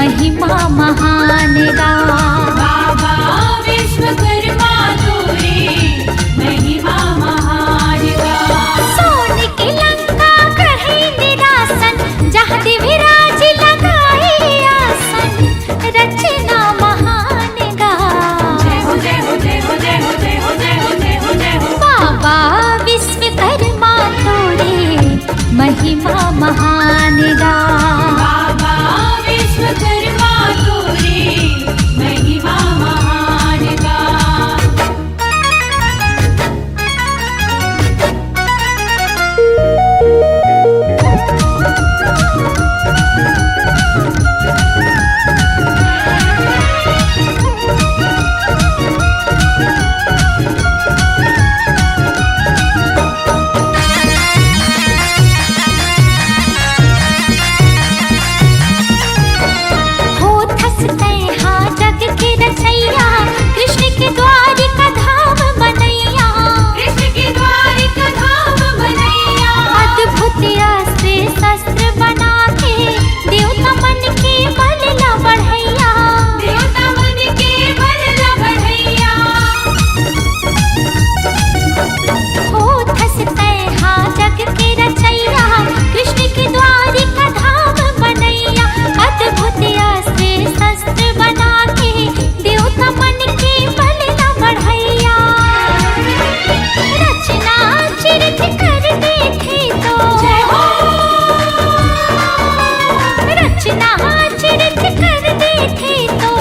महिमा महान गा। बाबा विश्वकर्मा तोरी महिमा महान गा। सोन की लंका कहे निरासन, जहाँ दिव्यराज लगाए आसन, रचना महान गा। जय हो जय हो जय हो जय हो जय हो जय हो जय हो जय हो। बाबा विश्वकर्मा तोरे महिमा महान गा। बाबा विश्वकर्मा तोरी महिमा महान गा। हो थसते हाँ जग के रचैया, कृष्ण के द्वारिका धाम बनैया। कृष्ण के द्वारिका धाम बनैया। अद्भुत अस्त्र शस्त्र बना के, देवता मन के बल न बढ़ैया। देवता मन के बल न बढ़ैया। हो थसते हाँ जग के रचैया, कृष्ण के द्वारिका धाम बनैया। अद्भुत अस्त्र शस्त्र बना के, देवता मन के बल न बढ़ैया। रचना चरित कर देखे तो, जय हो। रचना चरित कर देखे तो,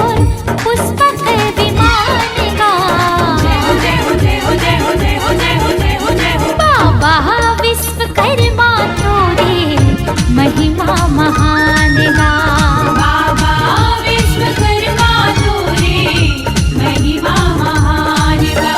पुष्पक विमान गा। जय हो जय हो जय हो जय हो जय हो जय हो जय हो जय हो। बाबा विश्वकर्मा तोरे महिमा महान गा। बाबा विश्वकर्मा तोरी महिमा महान गा।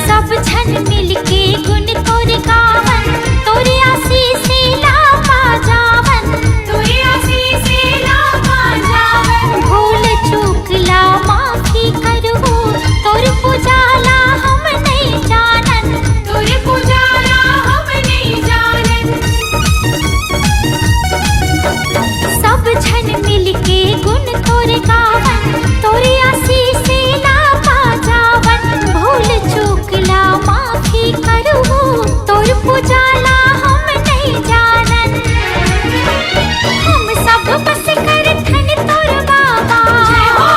सब झन मिलके गुण तोरे गावन, तोरे आशीष लावा जावन। तोरी आशीष लावा जावन। भूल चूक ला माफी करहु, तोर पुजाला हम नहीं जानन। तोरी पुजारा हम नहीं जानन। सब झन मिलके गुण तोरे गावन, तोरे आशीष लावा जावन। भूल चूक ला माफी करहु, तोर पुजाला हम नहीं जानन। हम सब बस करथन तोर बाबा। जय हो।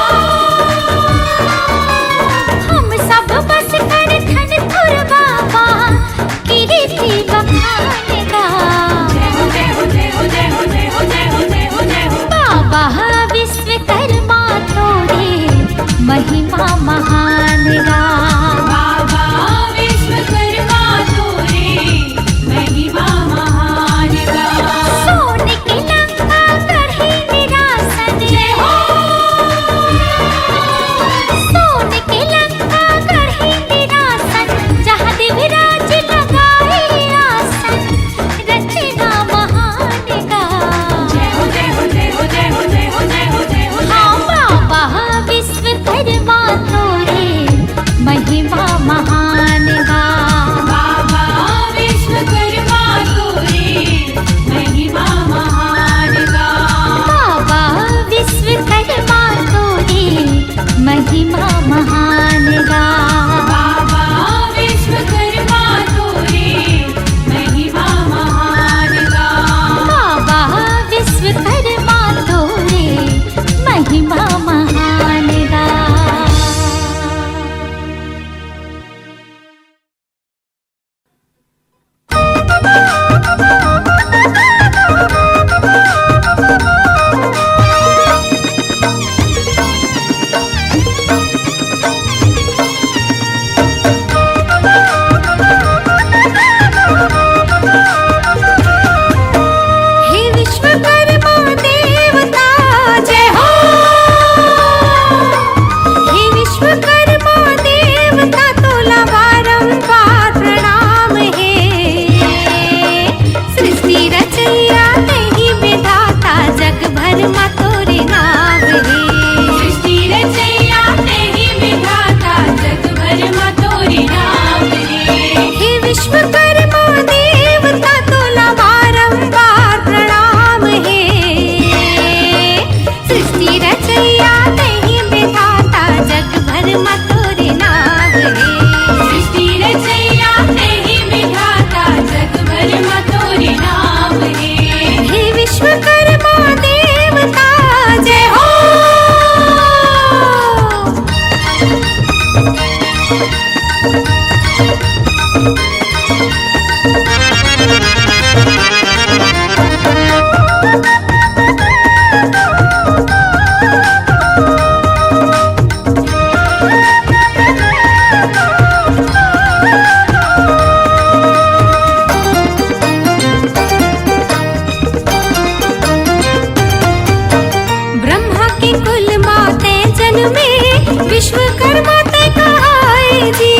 हम सब बस करथन तोर बाबा, कीर्ति बखान गा। जय हो जय हो जय हो जय हो जय हो जय हो जय हो जय हो। बाबा विश्वकर्मा विश्वकर्मा ते कहाए जी,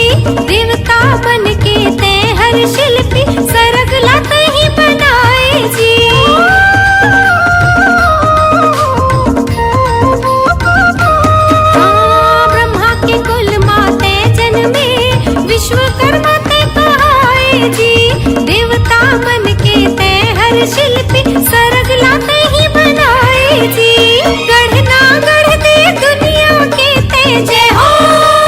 देवता बन के ते हर शिल्पी सरग लाते ही बनाए जी। हाँ, ब्रह्मा के कुल माते जन्मे, विश्वकर्मा ते कहाए जी, देवता बन के ते हर शिल्पी सरग लाते ही बनाए जी। गढ़ना गढ़ दे दुनिया के ते जय हो।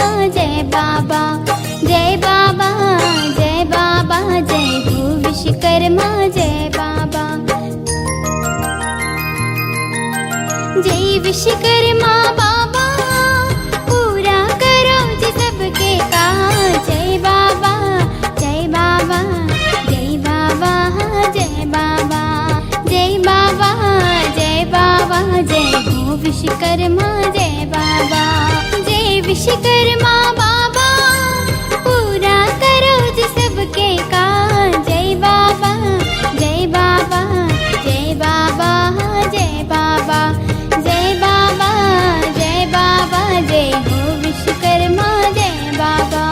माँ जय बाबा, जय बाबा, जय बाबा, जय हो विश्वकर्मा जय बाबा। जय विश्वकर्मा बाबा, पूरा करो जी सबके काज। जय बाबा, जय बाबा, जय बाबा, जय बाबा, जय बाबा, जय बाबा, जय हो विश्वकर्मा जय बाबा। जय विश्वकर्मा बाबा, पूरा करो जी सबके काज। जय बाबा, जय बाबा, जय बाबा, जय बाबा, जय बाबा, जय बाबा, जय हो विश्वकर्मा जय बाबा।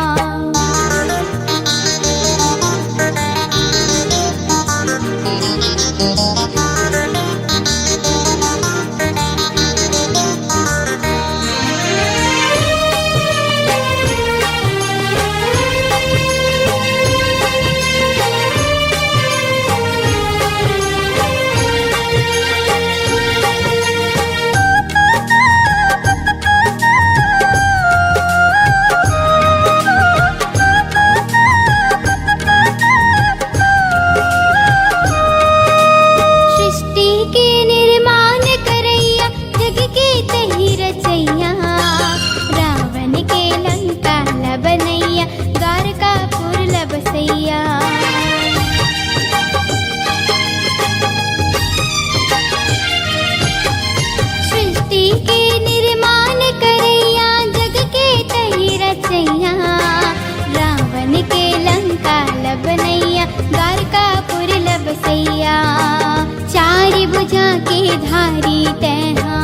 चारि भुजा के धारी तैहा,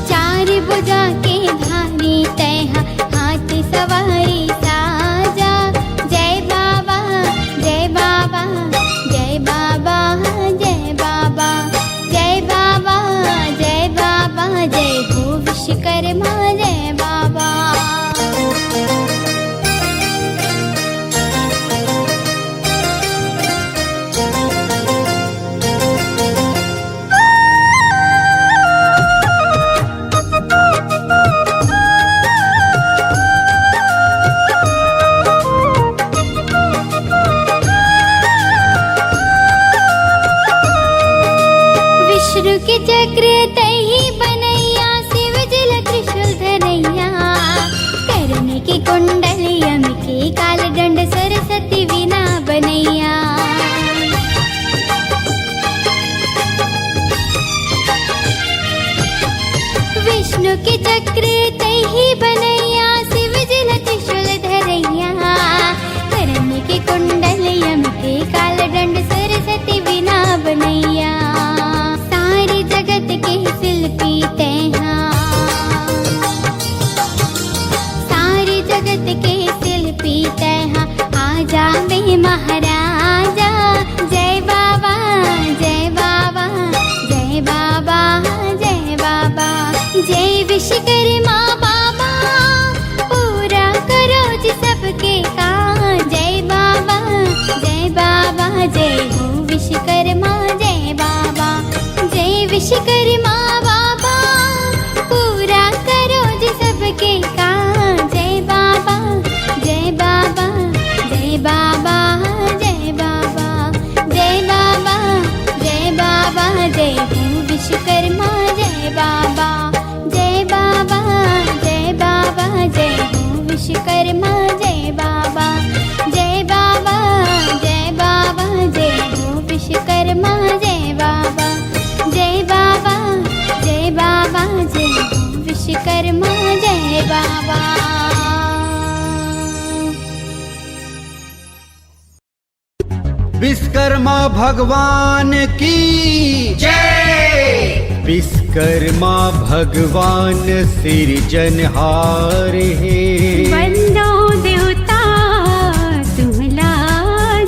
चारि भुजा के धारी तैहा, हाथ सवारी साजा। जय बाबा, जय बाबा, जय बाबा, जय बाबा, जय बाबा, जय बाबा, जय हो विश्वकर्मा जय बाबा। विष्णु के चक्र तही बनैया, शिव जल त्रिशूल धरैया, करने की कुंडल यम के काल दंड, सरस्वती वीणा बनैया। विष्णु के चक्र तही बनैया, शिव जल त्रिशूल धरैया, करने की कुंडल यम के काल दंड, सरस्वती वीणा बनैया। सारे जगत के शिल्पी तैहा, सारे जगत के शिल्पी तैहा, आजा वे महाराजा। जय बाबा, जय बाबा, जय बाबा, जय बाबा, जय विश्वकर्मा बाबा, पूरा करो जी सबके काज। जय बाबा, जय बाबा, जय हो विश्वकर्मा जय बाबा। जय विश्वकर्मा बाबा, पूरा करो जी सबके काज। जय बाबा, जय बाबा, जय बाबा, जय बाबा, जय बाबा, जय बाबा, जय हो विश्वकर्मा जय बाबा। जय बाबा, जय बाबा, जय हो विश्वकर्मा जय बाबा। जय बाबा, जय बाबा, जय हो विश्वकर्मा जय बाबा। जय बाबा, जय बाबा, जय हो विश्वकर्मा जय बाबा। विश्वकर्मा भगवान की जय। विश्वकर्मा भगवान सिरजनहार है, वंदो देवता तुम्हला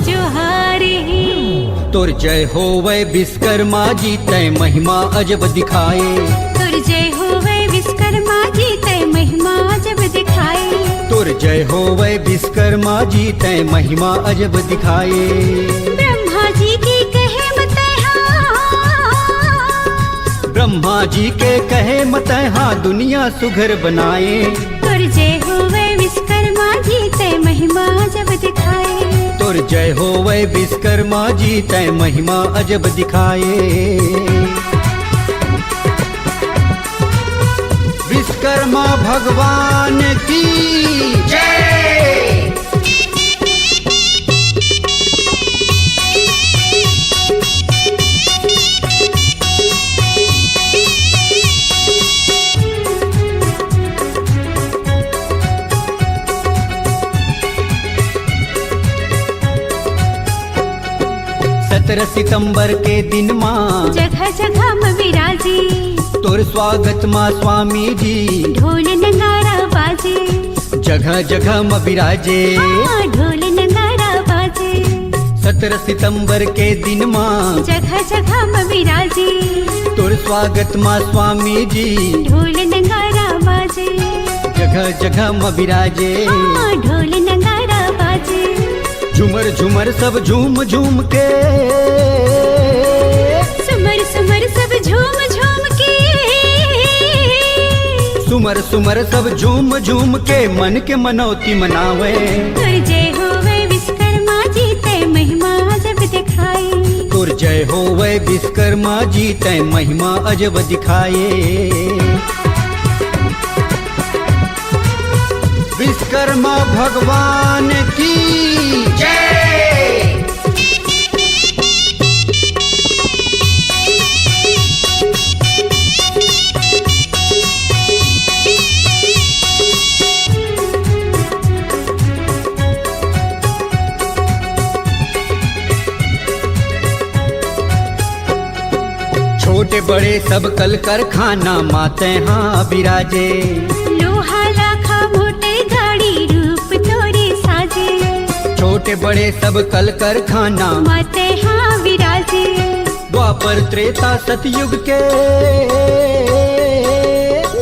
जोहार है। तुर जय होवे विश्वकर्मा जी तय महिमा अजब दिखाए। तुर जय होवे विश्वकर्मा जी तय महिमा अजब दिखाए। तुर जय होवे विश्वकर्मा जी तय महिमा अजब दिखाए। ब्रह्मा जी की कहे ब्रह्मा जी के कहे मत हाँ दुनिया सुघर बनाए। तुर जय होवे विश्वकर्मा जी तय महिमा जब दिखाए। तुर जय हो वै विश्वकर्मा जी तय महिमा अजब दिखाए। विश्वकर्मा भगवान की जय। सत्रह सितंबर के दिन माँ जगह जगह में विराजे। तोर स्वागत माँ स्वामी जी ढोल नगारा बाजे। जगह जगह में विराजे। ढोल नगारा बाजे। 17 सितंबर के दिन माँ जगह जगह में विराजे। तोर स्वागत माँ स्वामी जी ढोल नगारा बाजे। जगह जगह में विराजे। ढोल नगारा बाजे। झूमर झूमर सब झूम झूम के। सुमर सुमर सब झूम झूम के। सुमर सुमर सब झूम झूम के मन के मनौती मनावे। तुर जय होवे विश्वकर्मा जी तय महिमा जब दिखाए। तुर जय हो वै विश्वकर्मा जी तय महिमा अजब दिखाए। विश्वकर्मा भगवान की जय। छोटे बड़े सब कल कारखाना माते हाँ विराजे। लोहा लाखा मोटे गाड़ी रूप तोरे साजे। छोटे बड़े सब कल कारखाना माते हाँ विराजे। द्वापर त्रेता सतयुग के।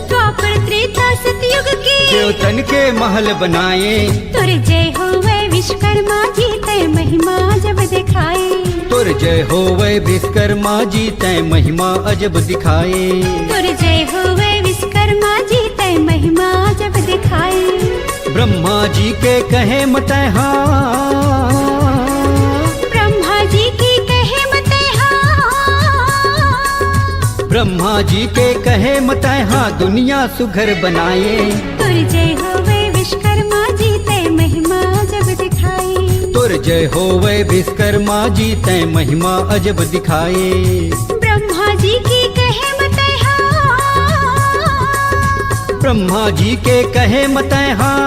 द्वापर त्रेता सतयुग के। देवतन के महल बनाए। तुर जय होवे विश्वकर्मा जी तय महिमा जब दिखाए। तुर जय हो वै विश्वकर्मा जी तय महिमा अजब दिखाए। तुर जय होवे विश्वकर्मा जी तय महिमा जब दिखाए। ब्रह्मा जी के कहे मत हाँ। ब्रह्मा जी की कहे मत हाँ। ब्रह्मा जी के कहे मत हाँ दुनिया सुघर बनाए। तुर जय होवे विश्वकर्मा जी तय महिमा जब दिखाए। तुर जय हो वै विश्वकर्मा जी तय महिमा अजब दिखाए। ब्रह्मा जी की कहे मत हाँ। ब्रह्मा जी के कहे मत हाँ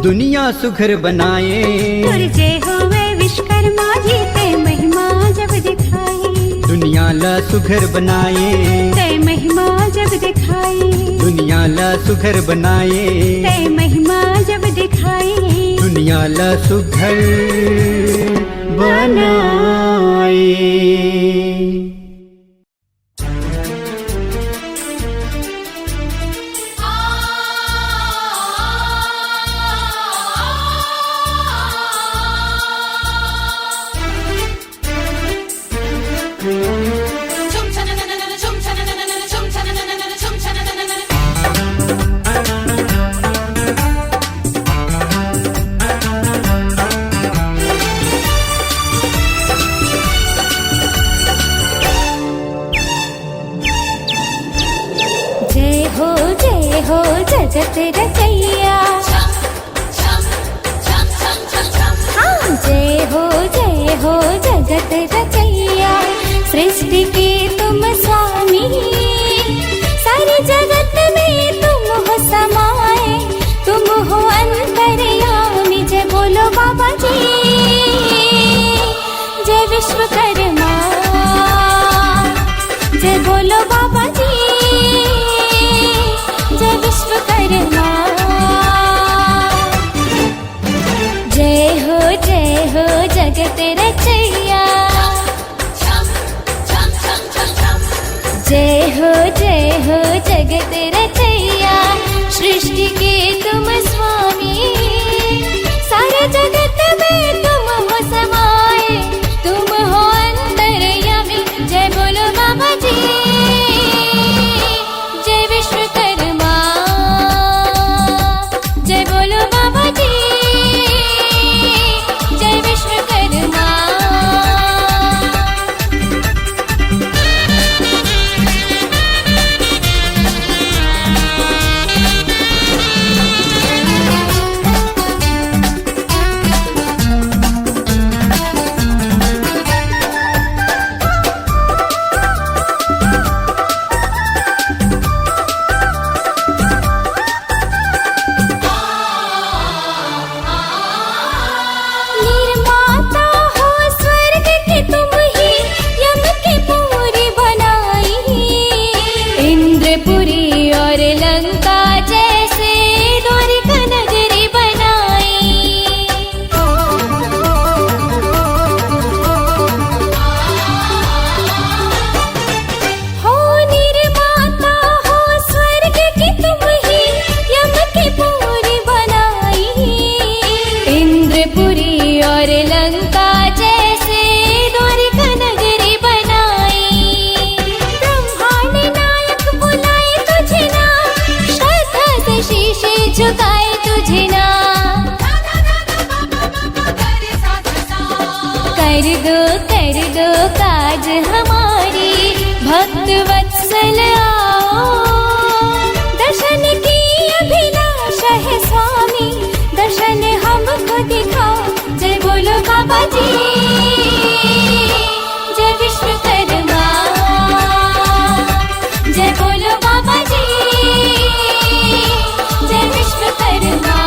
दुनिया सुघर बनाए। तुर जय होवे विश्वकर्मा जी तय महिमा जब दिखाए। दुनिया ला सुघर बनाए। तय महिमा जब दिखाए। दुनिया ला सुघर बनाए। तय महिमा जब दिखाए। दुनिया ला सुघर बनाए। जगत रचैया। हाँ जय हो जगत रचैया। सृष्टि के तुम स्वामी। सारे जगत में तुम हो समाए। तुम हो अंतर्यामी। जय बोलो बाबा जी। जय विश्वकर्मा। जय बोलो बाबा जी। जय विश्वकर्मा। जय हो जगत रचैया। जय हो जगत रचैया। सृष्टि के तुम स्वामी। सारे जगत में तुम हो समाए। तुम हो अंतर्यामी। जय बोलो बाबा हमारी भक्त वत्सल आओ। दर्शन की अभिलाषा है स्वामी, दर्शन हमको दिखाओ। जय बोलो बाबा जी, जय विश्वकर्मा, जय बोलो बाबा जी, जय विश्वकर्मा।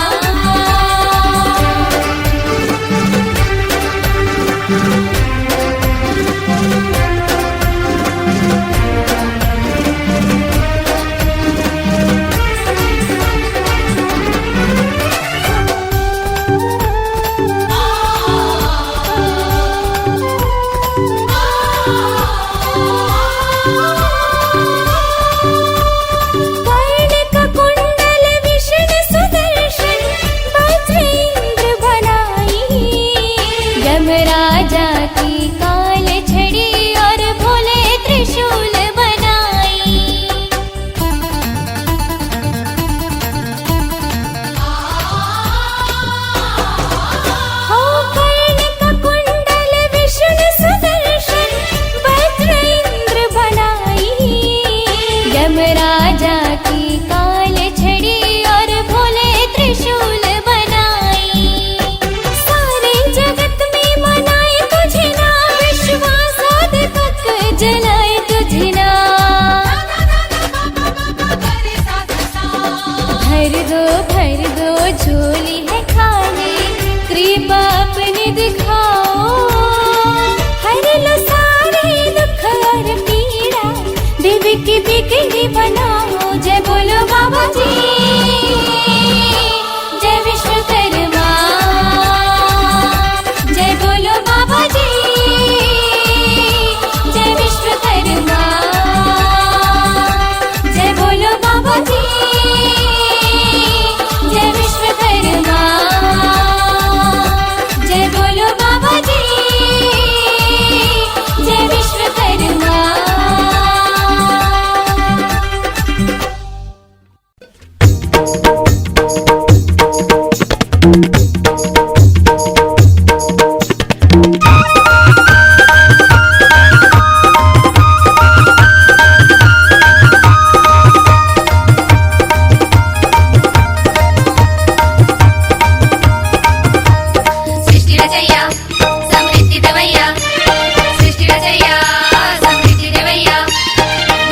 भर दो झोली है खाली, कृपा अपनी दिखाओ। हर लो सारे दुख और पीड़ा, देवी की बिगड़ी बनाओ। जय बोलो बाबा जी, जय विश्वकर्मा, जय बोलो बाबा जी, जय विश्वकर्मा, जय बोलो बाबा जी, जय विश्वकर्मा, जय बोलो बाबा जी, जय विश्वकर्मा।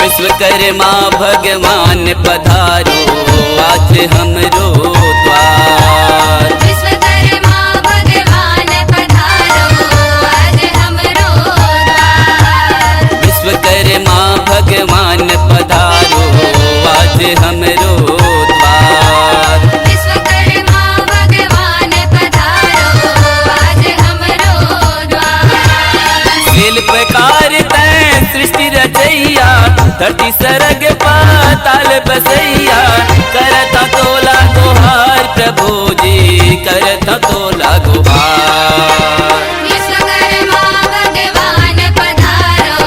विश्वकर्मा भगवान पधारो आज हमरो द्वार। विश्वकर्मा भगवान पधारो आज हमरो द्वार। विश्वकर्मा भगवान पधारो आज हमरो द्वार। विश्वकर्मा भगवान पधारो आज हमरो द्वार। शिल्पकार तैं सृष्टि रचैया, धरती सरग पाताल बसैया। करता तोला गुहार प्रभु जी, करता तोला गुहार। विश्वकर्मा भगवान पधारो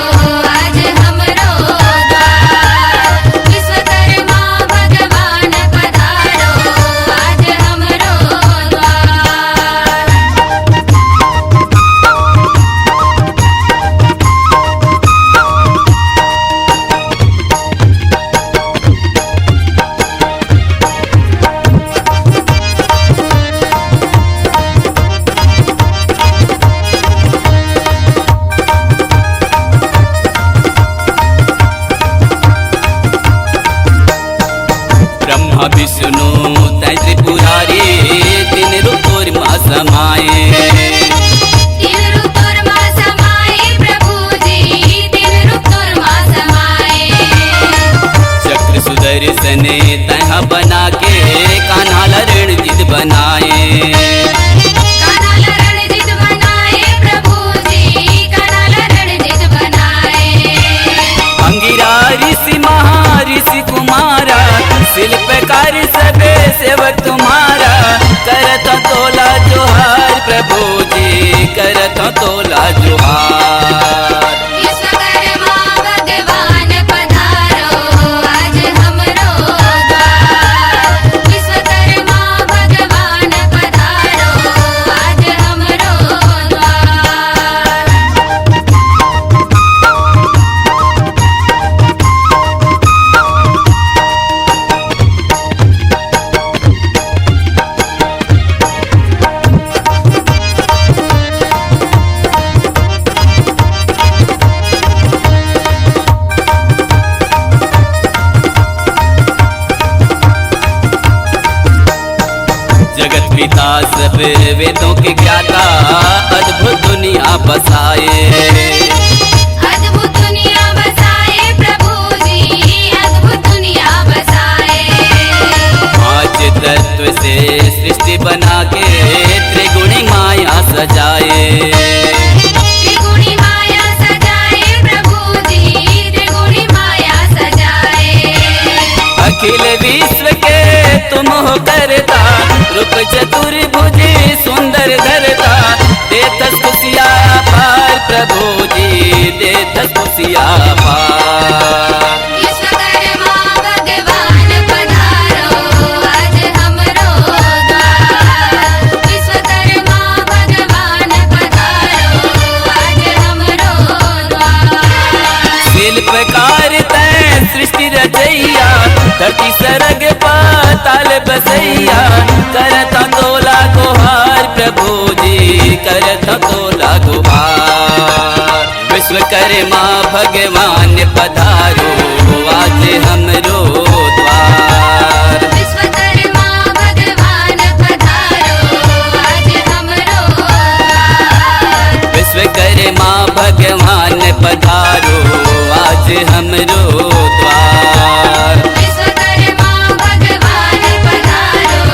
आज हमरो द्वार। विश्वकर्मा भगवान पधारो आज हमरो द्वार। ब्रह्मा विष्णु तै त्रिपुरारी, तीन ऋतुर माँ समाए। तीन ऋतुर माँ समाए प्रभु जी, तीन ऋतुर माँ समाए। चक्र सुदर्शन तैहा बना के, कान्हा रणजित बनाए। कान्हा रणजित बनाए प्रभु जी, कान्हा रणजित बनाए। अंगिरा ऋषि महर्षि कुमारा, शिल्पकार सबे सेवक तुम्हारा। करता तोला जोहार प्रभु जी, करता तोला जोहार। विश्वकर्मा भगवान पधारो आज हमरो द्वार। विश्वकर्मा भगवान पधारो आज हमरो द्वार। पिता सब वेदों के ज्ञाता अद्भुत दुनिया बसाए। अद्भुत दुनिया बसाए प्रभु जी, अद्भुत दुनिया बसाए। पांच तत्व से सृष्टि बना के त्रिगुणी माया सजाए। त्रिगुणी माया सजाए प्रभु जी, त्रिगुणी माया सजाए। अखिल विश्व के तुम हो करता, रूप चतुर्भुज सुंदर धरता। देत खुशिया पार प्रभु जी, देत खुशिया पार। विश्वकर्मा भगवान पधारो, आज हमरो द्वार। विश्वकर्मा भगवान पधारो, आज हमरो द्वार। शिल्पकार तै सृष्टि रचैया, धरती सरग पाताल बसैया। करता तोला गुहार प्रभु जी, करता तोला गुहार। विश्वकर्मा भगवान पधारो, आज हमरो द्वार। विश्वकर्मा भगवान पधारो, आज हमरो द्वार। विश्वकर्मा भगवान पधारो, आज हमरो द्वार। विश्वकर्मा भगवान पधारो,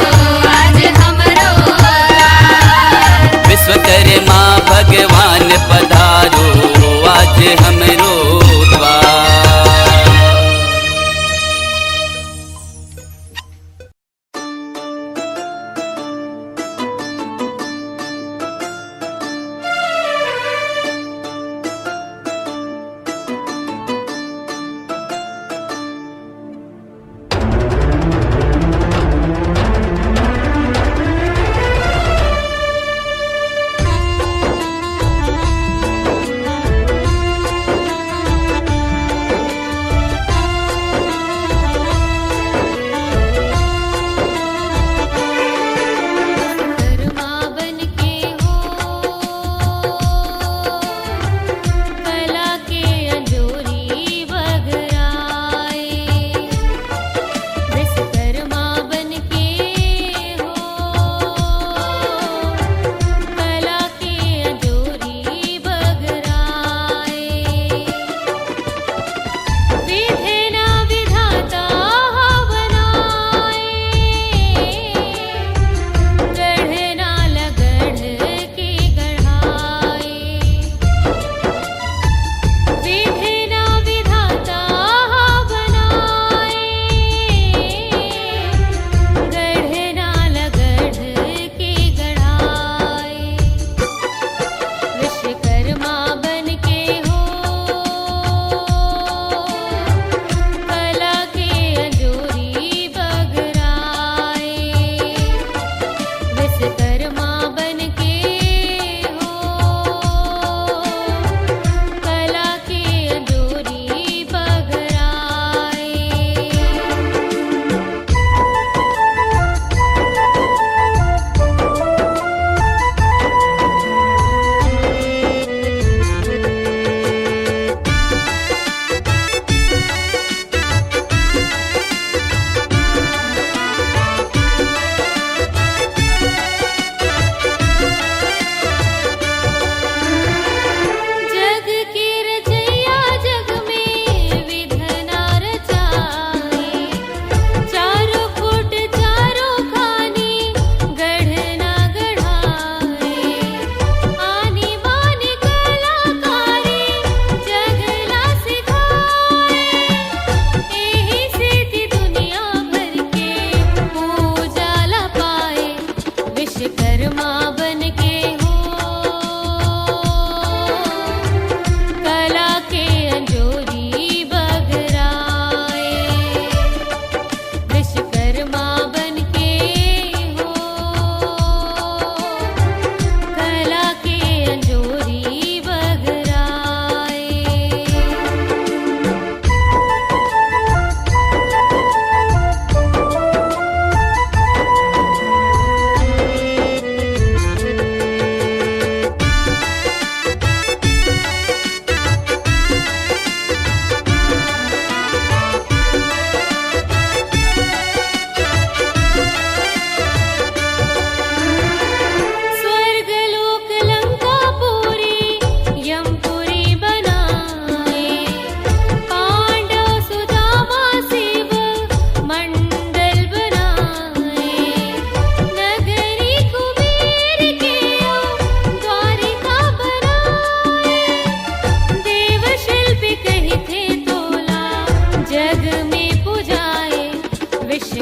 आज हमरो द्वार। विश्वकर्मा भगवान पधारो, आज हमरो द्वार।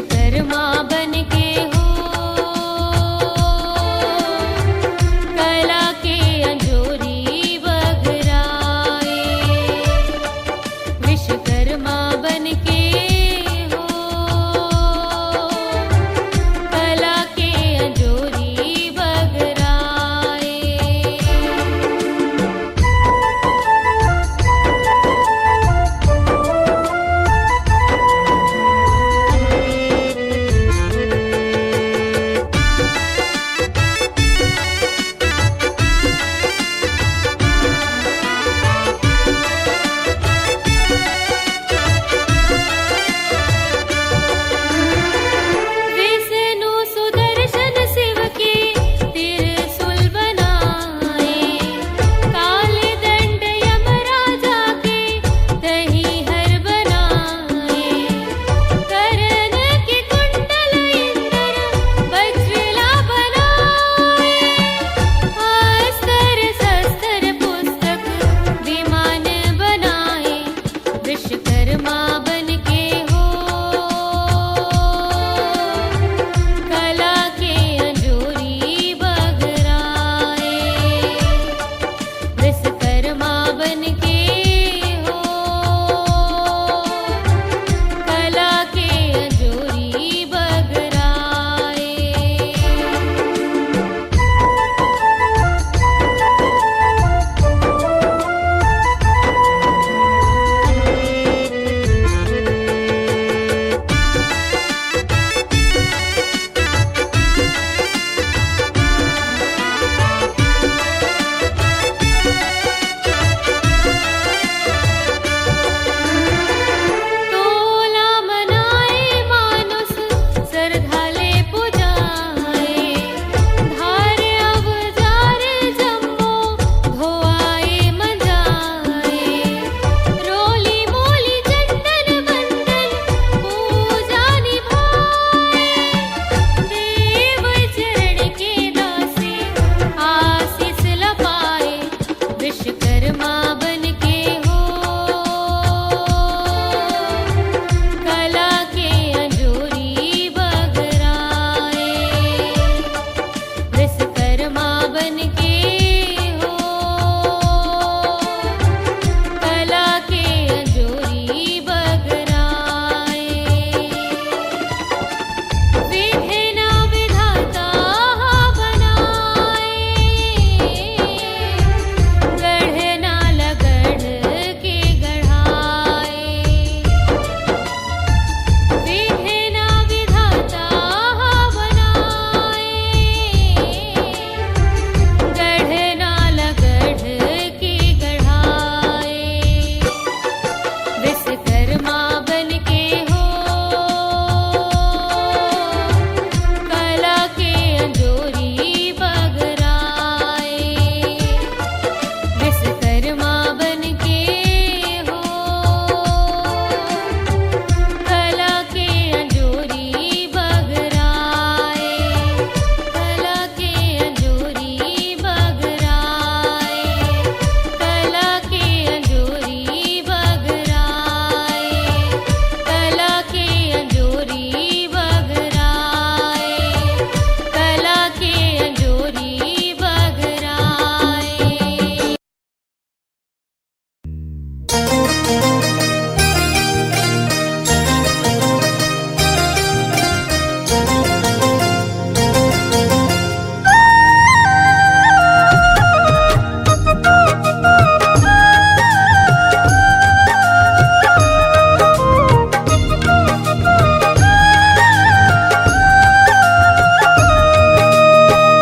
विश्वकर्मा बन के हो कला के अंजोरी बगराए। विश्वकर्मा बन के हो कला के अंजोरी बगराए। विष्णु सुदर्शन शिव के त्रिशूल बनाए। काले दंड यमराजा के दही हर बनाए। कर्ण के कुंडल इंद्र वज्रला बनाए। अस्त्र शस्त्र पुस्तक विमान बनाए। विश्वकर्मा बन के हो कला के अंजोरी बगराए। विश्वकर्मा बन के हो कला के अंजोरी बगराए। तोला मनाए मानुष सरधाले पुजाए। धार अवजार जम्मो धोआए मजाए। रोली मोली चंदन बंदन पूजा निभाए। देव चरण के दासी आशीष लपाए। विश्वकर्मा बन के हो कला के अंजोरी बगराए। विश्वकर्मा बन के हो कला के अंजोरी बगराए। विधिना विधाता बनाए। गढ़ना लगढ़ के गढ़ाए। विधिना विधाता बनाए। गढ़ना लगढ़ के गढ़ाए। विश्वकर्मा बन के हो कला के अंजोरी बगराए। विश्वकर्मा बन के हो कला के अंजोरी बगराए। कला के अंजोरी बगराए। कला के अंजोरी बगराए। कला के अंजोरी बगराए। कला के अंजोरी बगराए।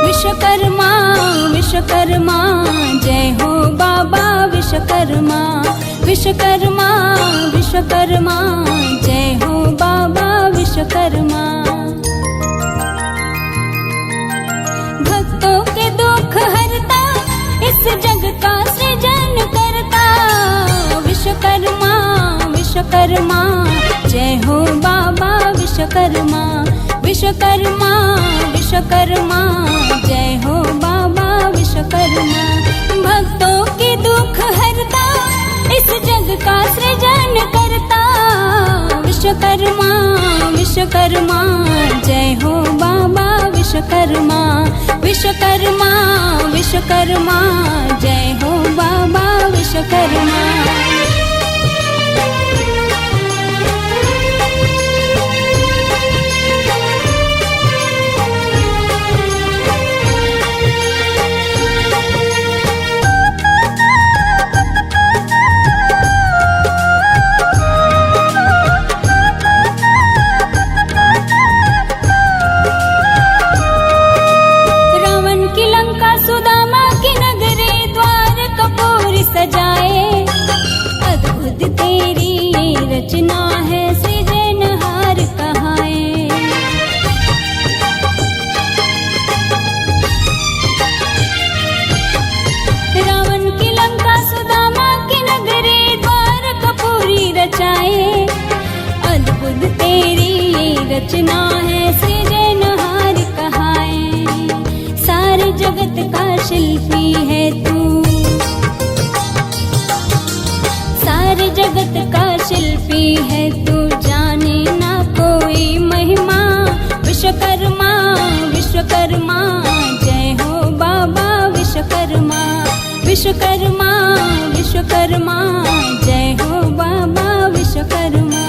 विश्वकर्मा विश्वकर्मा जय हो बाबा विश्वकर्मा। विश्वकर्मा विश्वकर्मा जय हो बाबा विश्वकर्मा। भक्तों के दुख हरता इस जग का सृजन करता। विश्वकर्मा विश्वकर्मा जय हो बाबा विश्वकर्मा। विश्वकर्मा विश्वकर्मा जय हो बाबा विश्वकर्मा। भक्तों के दुख हरता इस जग का सृजन करता। विश्वकर्मा विश्वकर्मा विश्वकर्मा जय हो बाबा विश्वकर्मा विश्वकर्मा विश्वकर्मा जय हो बाबा विश्वकर्मा। सजाए अद्भुत तेरी ये रचना है सृजनहार कहाए। रावण की लंका सुदामा की नगरी द्वार कपूरी रचाए अद्भुत तेरी ये रचना है सृजनहार कहाए। सारे जगत का शिल्पी है तू सारे जगत का शिल्पी है तू जाने ना कोई महिमा। विश्वकर्मा विश्वकर्मा जय हो बाबा विश्वकर्मा विश्वकर्मा विश्वकर्मा जय हो बाबा विश्वकर्मा।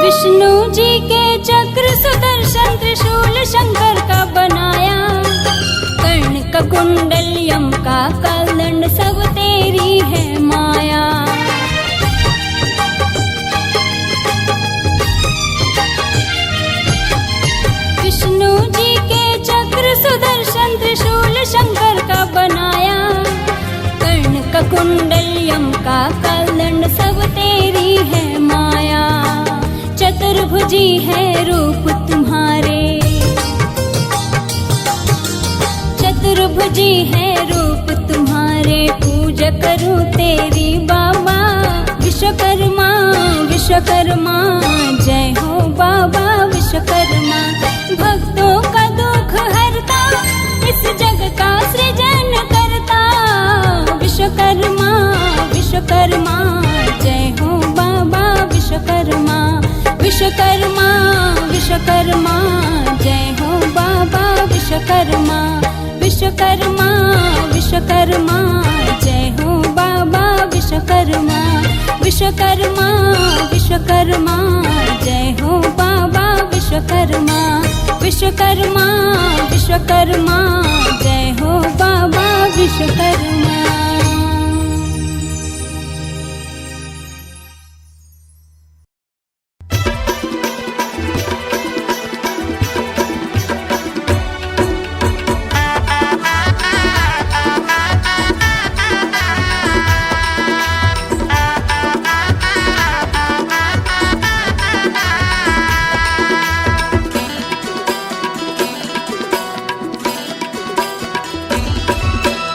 विष्णु जी के चक्र सुदर्शन त्रिशूल शंकर का बनाया कर्ण का कुंडल यम का कालदंड सब तेरी है माया। विष्णु जी के चक्र सुदर्शन त्रिशूल शंकर का बनाया कर्ण का कुंडल यम का कालदंड सब तेरी है माया। चतुर्भुजी है रूप तुम्हारे चतुर्भुजी है रूप तुम्हारे पूजा करूं तेरी बाबा। विश्वकर्मा विश्वकर्मा जय हो बाबा विश्वकर्मा। भक्तों का दुख हरता इस जग का सृजन करता। विश्वकर्मा विश्वकर्मा जय हो बाबा विश्वकर्मा विश्वकर्मा विश्वकर्मा जय हो बाबा विश्वकर्मा विश्वकर्मा विश्वकर्मा जय हो बाबा विश्वकर्मा विश्वकर्मा विश्वकर्मा जय हो बाबा विश्वकर्मा विश्वकर्मा विश्वकर्मा जय हो बाबा विश्वकर्मा।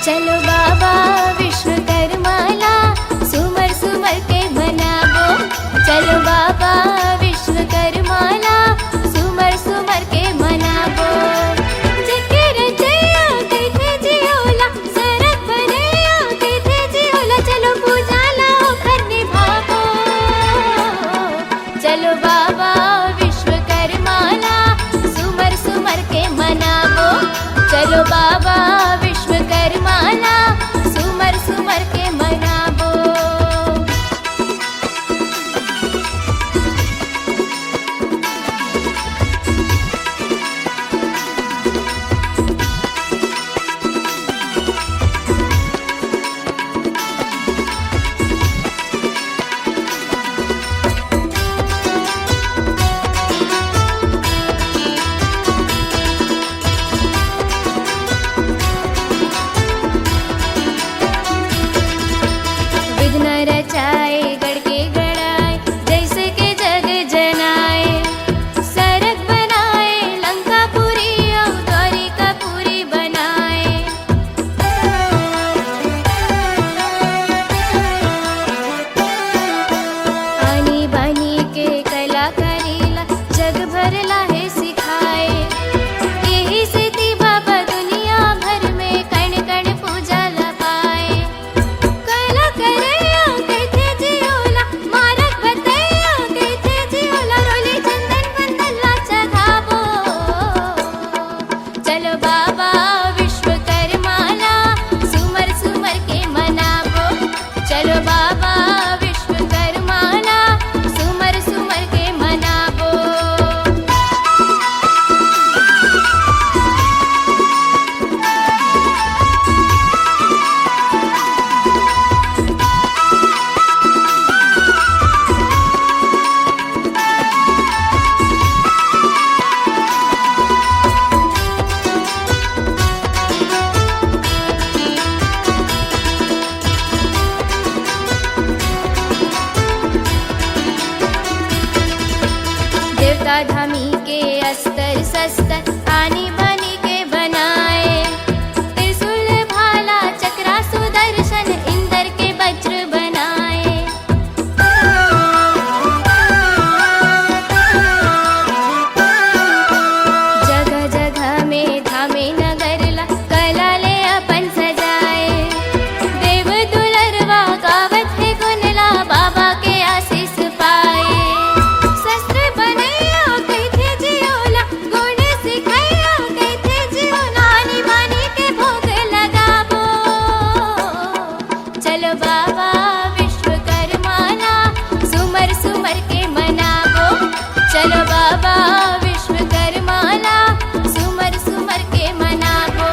चलो बाबा धामी के अस्तर शस्त्र आनी बानी के बनाए, त्रिशूल भाला चक्रा सुदर्शन इंद्र के वज्र बनाए। जगह जगह में धामे नगर ला कला ले अपन सजाए, देव दुलरवा गावत है गुनला बाबा के आशीष पाए। शस्त्र बनैया कहते जियोला गुण सिखैया कहते जियो, नानी बानी के भोग लगाबो। चलो बाबा विश्वकर्माला सुमर सुमर के मनाबो, चलो बाबा विश्वकर्माला सुमर सुमर के मनाबो।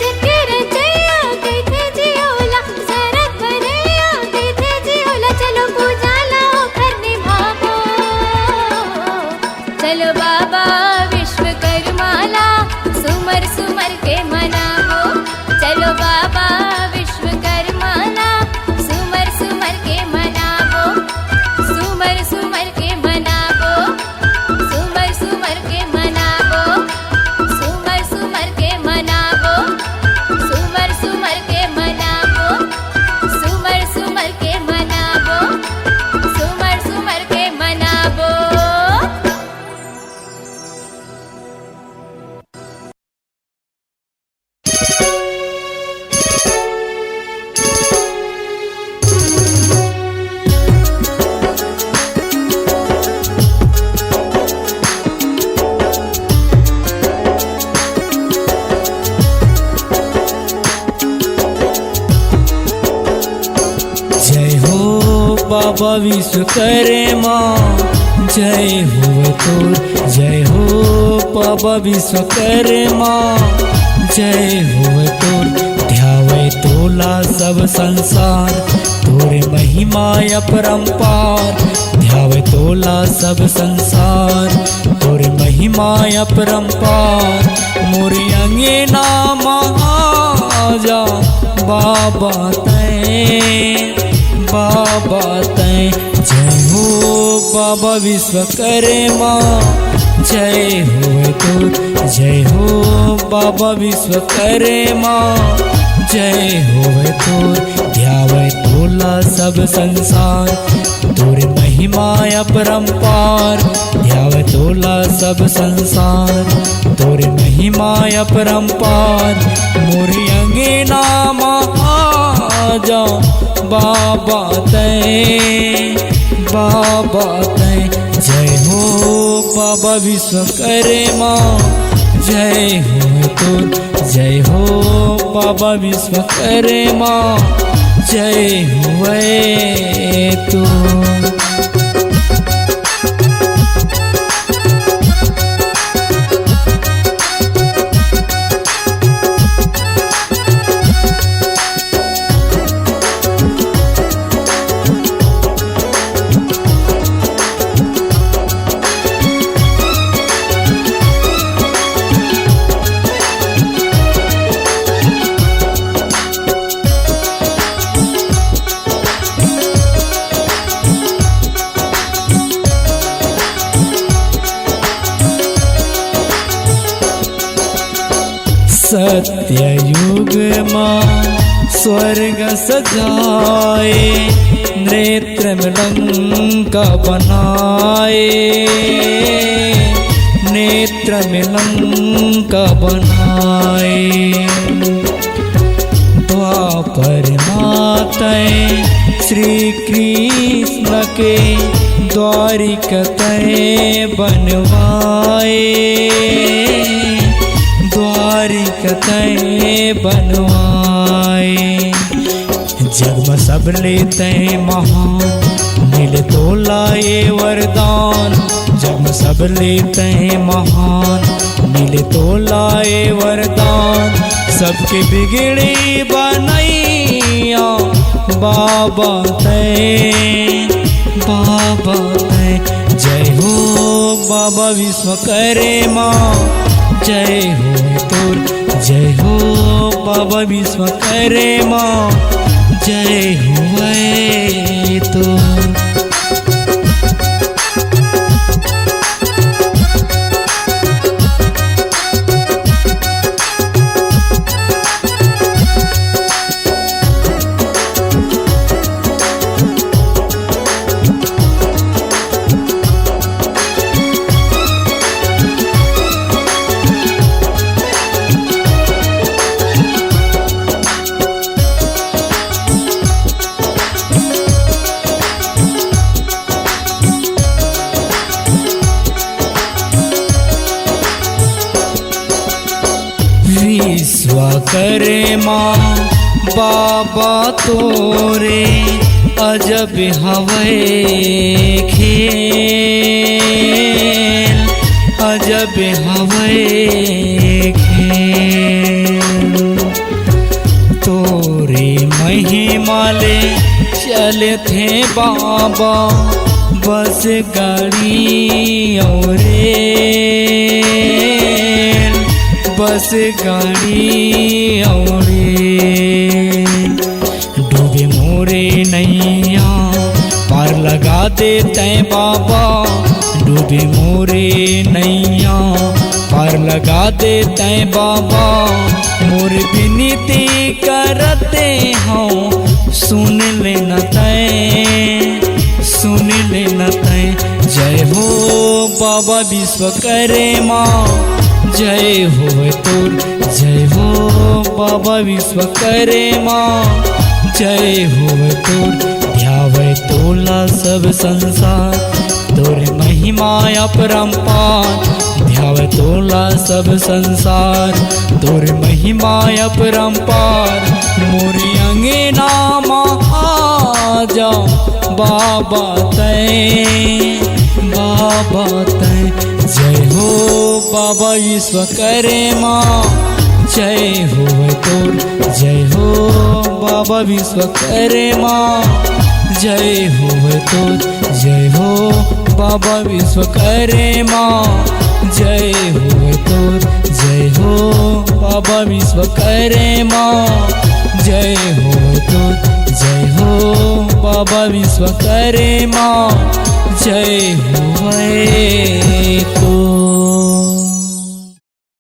जगे रचैया कहते जियोला शरद बनैया कहते जियोला, चलो पूजा लाओ कर निभाबो। चलो बाबा विश्वकर्माला सुमर सुमर के मनाबो, चलो बाबा विश्वकर्माला सुमर सुमर के मनाबो। सुमर सुमर के मनाबो, सुमर सुमर के मनाबो, सुमर सुमर के मनाबो, सुमर सुमर के मनाबो, सुमर सुमर के मनाबो, सुमर सुमर के मनाबो। जय हो बाबा विश्वकर्मा, जय हो तोर, जय हो बाबा विश्वकर्मा, जय हो तोर। ध्यावे तोला सब संसार, तोरे महिमा अपरंपार। ध्यावे तोला सब संसार, तोरे महिमा अपरंपार। मोरे अंगना महाजा बाबा तैं, बाबा तैं। जय हो बाबा विश्वकर्मा, जय हो तोर, जय हो बाबा विश्वकर्मा, जय हो तोर। ध्यावे तोला सब संसार, तोरे महिमा अपरंपार। ध्यावे तोला सब संसार, तोरे महिमा अपरंपार। मोरे अंगना महाजा बाबा तैं, बाबा तैं। जय हो बाबा विश्वकर्मा, जय हो तोर, जय हो बाबा विश्वकर्मा, जय हो तोर। सत्ययुग मां स्वर्ग सजाए, नेत्र में लंका बनाए, नेत्र में लंका बनाए। द्वापर मातैं श्री कृष्ण के द्वारिकतैं बनवाए, द्वारिकतैं बनवाए। जग में सब लेते महान मिले तो लाए वरदान, जग में सब लेते महान मिले तो लाए वरदान। सबके बिगड़ी बनैया बाबा तैं, बाबा तैं। जय हो बाबा विश्वकर्मा, जय हो तोर, जय हो बाबा विश्वकर्मा, जय हो तोर। विश्वकर्मा बाबा तोरे अजब हवे खेल, अजब हवे खेल। तोरे महिमा ले चले थे बाबा बस गाड़ी और रेल, बस गाड़ी और रेल। डूबे मोरे नैया पार लगा देते बाबा, डूबे मोरे नैया पार लगा देते बाबा। मोर विनती करते हों सुन लेना तय, सुन लेना तय। जय हो बाबा विश्वकर्मा, जय हो तोर, जय हो बाबा विश्वकर्मा, जय हो तोर। ध्यावे तोला सब संसार, तोर महिमा अपरंपार। ध्यावे तोला सब संसार, तोर महिमा अपरंपार। मोरी अंगना आ जा बाबा तय, बाबा तय। जय हो बाबा विश्वकर्मा, जय हो तोर, जय हो बाबा विश्वकर्मा, जय हो तोर। जय हो बाबा विश्वकर्मा, जय हो तोर। जय हो बाबा विश्वकर्मा, जय हो तोर। जय हो बाबा विश्वकर्मा, जय हो।